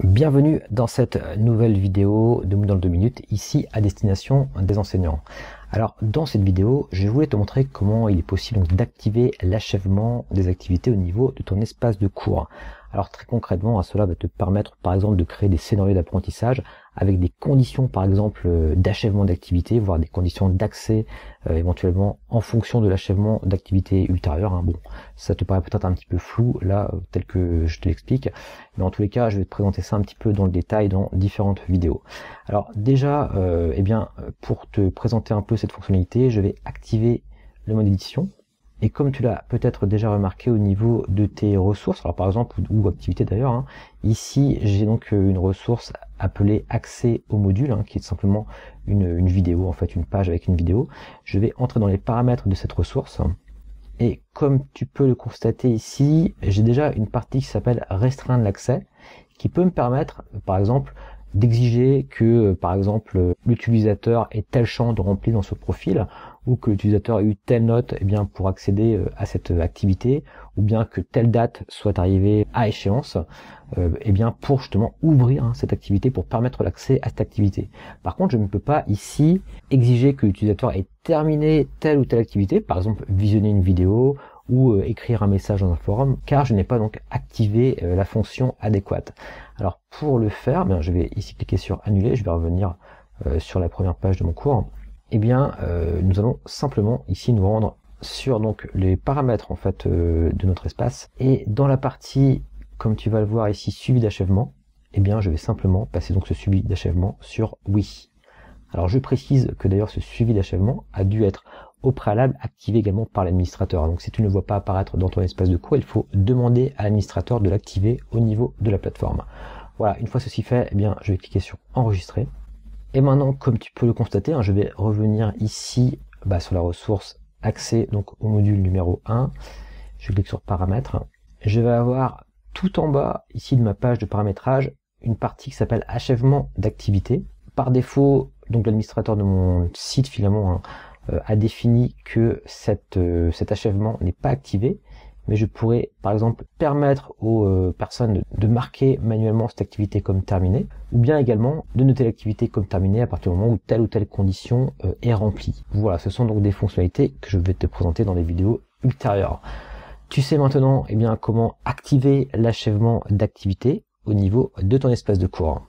Bienvenue dans cette nouvelle vidéo de Moodle 2 minutes, ici à destination des enseignants. Alors dans cette vidéo, je voulais te montrer comment il est possible d'activer l'achèvement des activités au niveau de ton espace de cours. Alors très concrètement, cela va te permettre par exemple de créer des scénarios d'apprentissage avec des conditions par exemple d'achèvement d'activité, voire des conditions d'accès éventuellement en fonction de l'achèvement d'activité ultérieure. Bon, ça te paraît peut-être un petit peu flou là, tel que je te l'explique, mais en tous les cas, je vais te présenter ça un petit peu dans le détail dans différentes vidéos. Alors déjà, pour te présenter un peu cette fonctionnalité, je vais activer le mode édition. Et comme tu l'as peut-être déjà remarqué au niveau de tes ressources, alors par exemple, ou activités d'ailleurs, ici j'ai donc une ressource appelée accès au module, qui est simplement une vidéo, en fait une page avec une vidéo. Je vais entrer dans les paramètres de cette ressource. Et comme tu peux le constater ici, j'ai déjà une partie qui s'appelle restreindre l'accès, qui peut me permettre, par exemple, d'exiger que, par exemple, l'utilisateur ait tel champ de rempli dans ce profil, ou que l'utilisateur ait eu telle note pour accéder à cette activité, ou bien que telle date soit arrivée à échéance, pour justement ouvrir cette activité, pour permettre l'accès à cette activité. Par contre, je ne peux pas ici exiger que l'utilisateur ait terminé telle ou telle activité, par exemple visionner une vidéo, ou écrire un message dans un forum, car je n'ai pas donc activé la fonction adéquate. Alors pour le faire, je vais ici cliquer sur annuler, je vais revenir sur la première page de mon cours. Nous allons simplement ici nous rendre sur donc les paramètres en fait de notre espace, et dans la partie, comme tu vas le voir ici, suivi d'achèvement, je vais simplement passer donc ce suivi d'achèvement sur oui. Alors je précise que d'ailleurs ce suivi d'achèvement a dû être au préalable activé également par l'administrateur. Donc si tu ne le vois pas apparaître dans ton espace de cours, il faut demander à l'administrateur de l'activer au niveau de la plateforme. Voilà, une fois ceci fait, je vais cliquer sur enregistrer. Et maintenant, comme tu peux le constater, je vais revenir ici sur la ressource accès donc au module numéro 1. Je clique sur paramètres. Je vais avoir tout en bas ici de ma page de paramétrage une partie qui s'appelle achèvement d'activité. Par défaut, donc l'administrateur de mon site finalement a défini que cet achèvement n'est pas activé, mais je pourrais par exemple permettre aux personnes de marquer manuellement cette activité comme terminée, ou bien également de noter l'activité comme terminée à partir du moment où telle ou telle condition est remplie. Voilà, ce sont donc des fonctionnalités que je vais te présenter dans des vidéos ultérieures. Tu sais maintenant comment activer l'achèvement d'activité au niveau de ton espace de cours.